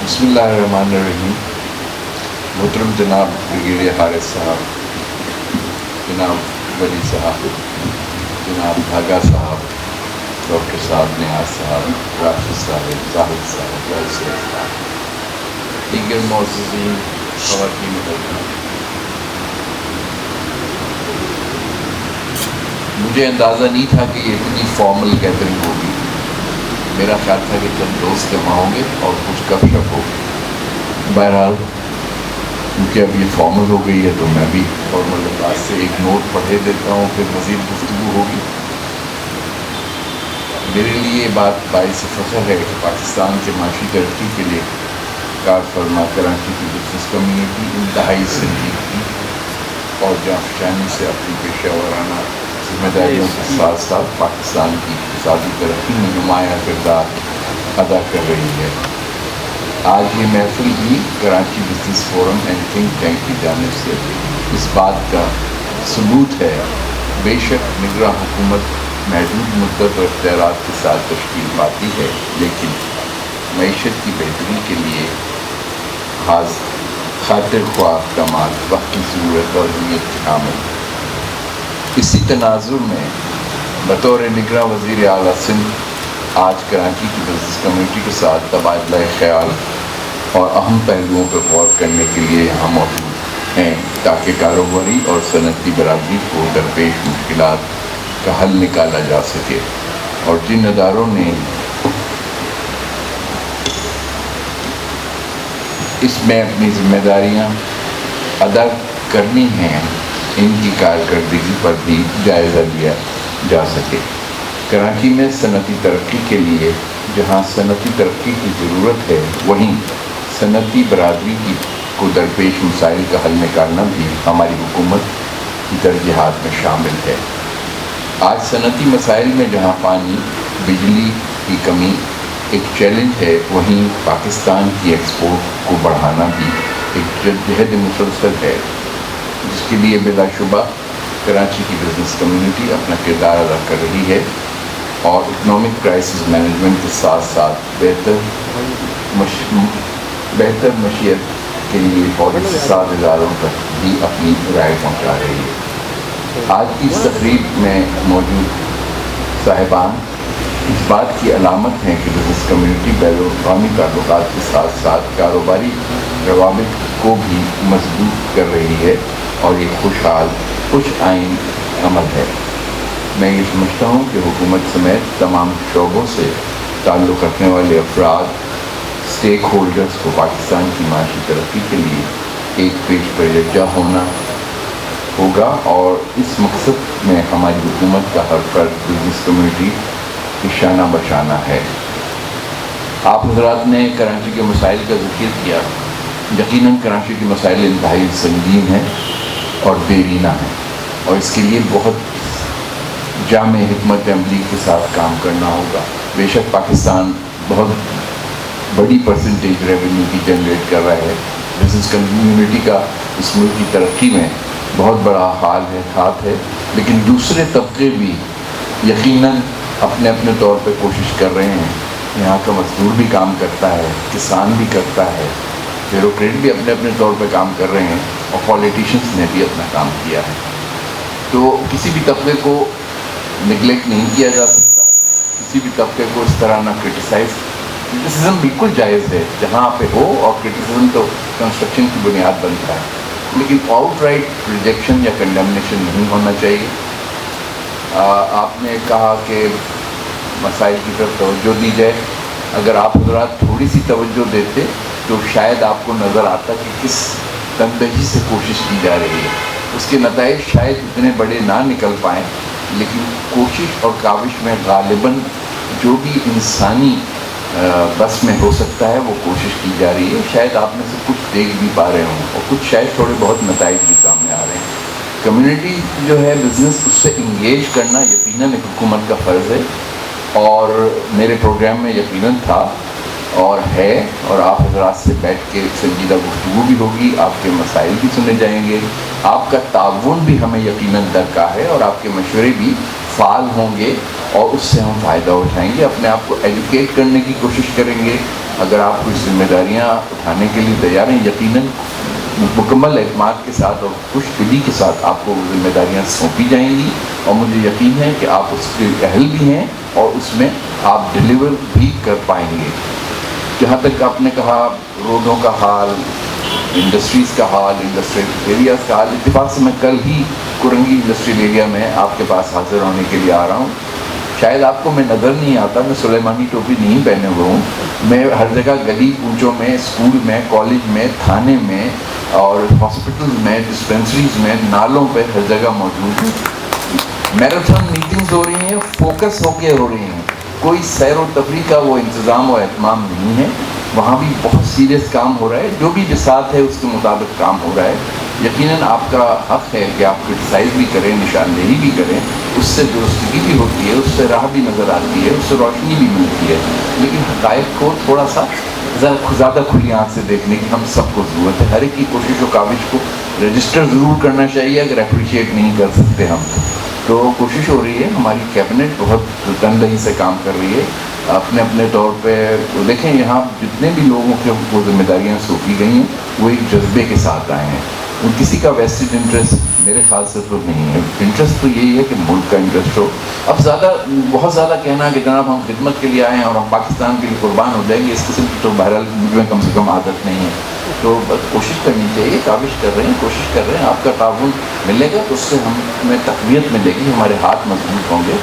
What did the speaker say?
بسم اللہ الرحمن الرحیم. محترم جناب بریگیڈیئر حارث صاحب، جناب ولی صاحب، جناب بھاگا صاحب، ڈاکٹر صاحب، نیاز صاحب، راشد صاحب، زاہد صاحب، ویسے صاحب، دیگر معززین، خواتین حضرات، مجھے اندازہ نہیں تھا کہ یہ اتنی فارمل گیدرنگ ہوگی. میرا خیال تھا کہ چند دوست جمع ہوں گے اور کچھ گپ شپ ہوگی. بہرحال کیونکہ اب یہ فارمل ہو گئی ہے تو میں بھی فارمل انداز سے ایک نوٹ پڑھے دیتا ہوں، پھر مزید گفتگو ہوگی. میرے لیے یہ بات باعث فخر ہے کہ پاکستان کے معاشی ترقی کے لیے کار فرما کراچی کی بزنس کمیونٹی انتہائی سنجیدگی اور جانفشانی سے اپنی پیشہ ورانہ ذمہ داریوں کے ساتھ ساتھ پاکستان کی اقتصادی ترقی میں نمایاں کردار ادا کر رہی ہے. آج یہ محفل بھی Karachi business forum and think tank کی جانب سے اس بات کا ثبوت ہے. بے شک نگراں حکومت محدود مدت اور اختیارات کے ساتھ تشکیل پاتی ہے، لیکن معیشت کی بہتری کے لیے خاطر خواہ اقدامات وقت کی ضرورت اور نیت کے حامل. اسی تناظر میں بطور نگراں وزیر اعلیٰ سندھ آج کراچی کی بزنس کمیونٹی کے ساتھ تبادلہ خیال اور اہم پہلوؤں پر غور کرنے کے لیے یہاں موجود ہیں تاکہ کاروباری اور صنعتی برادری کو درپیش مشکلات کا حل نکالا جا سکے. اور جن اداروں نے اس میں اپنی ذمہ داریاں ادا کرنی ہیں، ان کی کارکردگی پر بھی جائزہ لیا جا سکے. کراچی میں صنعتی ترقی کے لیے جہاں صنعتی ترقی کی ضرورت ہے، وہیں صنعتی برادری کو درپیش مسائل کا حل نکالنا بھی ہماری حکومت کی ترجیحات میں شامل ہے. آج صنعتی مسائل میں جہاں پانی، بجلی کی کمی ایک چیلنج ہے، وہیں پاکستان کی ایکسپورٹ کو بڑھانا بھی ایک جدوجہد مسلسل ہے، جس کے لیے بلا شبہ کراچی کی بزنس کمیونٹی اپنا کردار ادا کر رہی ہے اور اکنامک کرائسس مینجمنٹ کے ساتھ ساتھ بہتر معیشت کے لیے پالیسی ساز اداروں تک بھی اپنی رائے پہنچا رہی ہے. آج کی اس تقریب میں موجود صاحبان اس بات کی علامت ہیں کہ بزنس کمیونٹی بین الاقوامی تعلقات کے ساتھ ساتھ کاروباری روابط کو بھی مضبوط کر رہی ہے اور یہ خوش آئین عمل ہے. میں یہ سمجھتا ہوں کہ حکومت سمیت تمام شعبوں سے تعلق رکھنے والے افراد، اسٹیک ہولڈرز کو پاکستان کی معاشی ترقی کے لیے ایک پیش پر یکجا ہونا ہوگا اور اس مقصد میں ہماری حکومت کا ہر فرد بزنس کمیونٹی کی شانہ بشانہ ہے. آپ حضرات نے کراچی کے مسائل کا ذکر کیا. یقیناً کراچی کے مسائل انتہائی سنگین ہیں اور دیرینہ ہیں اور اس کے لیے بہت جامع حکمت عملی کے ساتھ کام کرنا ہوگا. بے شک پاکستان بہت بڑی پرسنٹیج ریونیو کی جنریٹ کر رہا ہے. بزنس کمیونٹی کا اس ملک کی ترقی میں بہت بڑا ہاتھ ہے، لیکن دوسرے طبقے بھی یقیناً اپنے طور پہ کوشش کر رہے ہیں. یہاں کا مزدور بھی کام کرتا ہے، کسان بھی کرتا ہے، بیوروکریٹ بھی اپنے طور پہ کام کر رہے ہیں اور پولیٹیشنز نے بھی اپنا کام کیا ہے. تو کسی بھی طبقے کو نگلیکٹ نہیں کیا جا سکتا، کسی بھی طبقے کو اس طرح نہ کرٹیسزم بالکل جائز ہے جہاں پہ ہو، اور کرٹیسزم تو کنسٹرکشن کی بنیاد بنتا ہے، لیکن آؤٹ رائٹ ریجیکشن یا کنڈیمنیشن نہیں ہونا چاہیے. آپ نے کہا کہ مسائل کی طرف توجہ دی جائے. اگر آپ حضرات تھوڑی سی توجہ دیتے تو شاید آپ کو نظر آتا کہ کس تندہی سے کوشش کی جا رہی ہے. اس کے نتائج شاید اتنے بڑے نہ نکل پائیں، لیکن کوشش اور کاوش میں غالباً جو بھی انسانی بس میں ہو سکتا ہے وہ کوشش کی جا رہی ہے. شاید آپ میں سے کچھ دیکھ بھی پا رہے ہوں اور کچھ شاید تھوڑے بہت نتائج بھی سامنے آ رہے ہیں. کمیونٹی جو ہے بزنس، اس سے انگیج کرنا یقیناً ایک حکومت کا فرض ہے، اور میرے پروگرام میں یقیناً تھا اور ہے، اور آپ حضرات سے بیٹھ کے سنجیدہ گفتگو بھی ہوگی، آپ کے مسائل بھی سنے جائیں گے. آپ کا تعاون بھی ہمیں یقیناً درکار ہے اور آپ کے مشورے بھی فعال ہوں گے اور اس سے ہم فائدہ اٹھائیں گے. اپنے آپ کو ایجوکیٹ کرنے کی کوشش کریں گے، اگر آپ کوئی ذمہ داریاں اٹھانے کے لیے تیار ہیں، یقیناً مکمل اعتماد کے ساتھ اور خوش دلی کے ساتھ آپ کو وہ ذمہ داریاں سونپی جائیں گی، اور مجھے یقین ہے کہ آپ اس کے اہل بھی ہیں اور اس میں آپ ڈیلیور بھی کر پائیں گے۔ جہاں تک آپ نے کہا روڈوں کا حال، انڈسٹریز کا حال، انڈسٹریل ایریاز کا حال، اتفاق سے میں کل ہی کرنگی انڈسٹریل ایریا میں آپ کے پاس حاضر ہونے کے لیے آ رہا ہوں۔ شاید آپ کو میں نظر نہیں آتا، میں سلیمانی ٹوپی نہیں پہنے ہوئے ہوں، میں ہر جگہ گلی کوچوں میں، اسکول میں، کالج میں، تھانے میں اور ہاسپٹل میں، ڈسپنسریز میں، نالوں پہ ہر جگہ موجود ہوں۔ میراتھن میٹنگز ہو رہی ہیں، فوکس ہو کے ہو رہی ہیں، کوئی سیر و تفریح کا وہ انتظام و اہتمام نہیں ہے، وہاں بھی بہت سیریس کام ہو رہا ہے، جو بھی بساط ہے اس کے مطابق کام ہو رہا ہے۔ یقیناً آپ کا حق ہے کہ آپ کرٹیسائز بھی کریں، نشاندہی بھی کریں، اس سے درستگی بھی ہوتی ہے، اس سے راہ بھی نظر آتی ہے، اس سے روشنی بھی ملتی ہے، لیکن حقائق کو تھوڑا سا زیادہ کھلی آنکھ سے دیکھنے کی ہم سب کو ضرورت ہے۔ ہر ایک کی کوشش و کاوش کو رجسٹر ضرور کرنا چاہیے، اگر اپریشیٹ نہیں کر سکتے ہم تو کوشش ہو رہی ہے، ہماری کیبنٹ بہت تندہی سے کام کر رہی ہے اپنے اپنے طور پہ۔ دیکھیں یہاں جتنے بھی لوگوں کے وہ ذمہ داریاں سونپی گئی ہیں وہ ایک جذبے کے ساتھ آئے ہیں، کسی کا ویسٹڈ انٹرسٹ میرے خیال سے تو نہیں ہے، انٹرسٹ تو یہی ہے کہ ملک کا انٹرسٹ ہو۔ اب بہت زیادہ کہنا کہ جناب ہم خدمت کے لیے آئے ہیں اور ہم پاکستان کے لیے قربان ہو جائیں گے، اس قسم کی تو بہرحال مجھ میں کم سے کم عادت نہیں ہے۔ تو بس کوشش کرنی چاہیے، کاوش کر رہے ہیں، کوشش کر رہے ہیں، آپ کا تعاون ملے گا تو اس سے ہمیں تقویت ملے گی، ہمارے ہاتھ مضبوط ہوں گے۔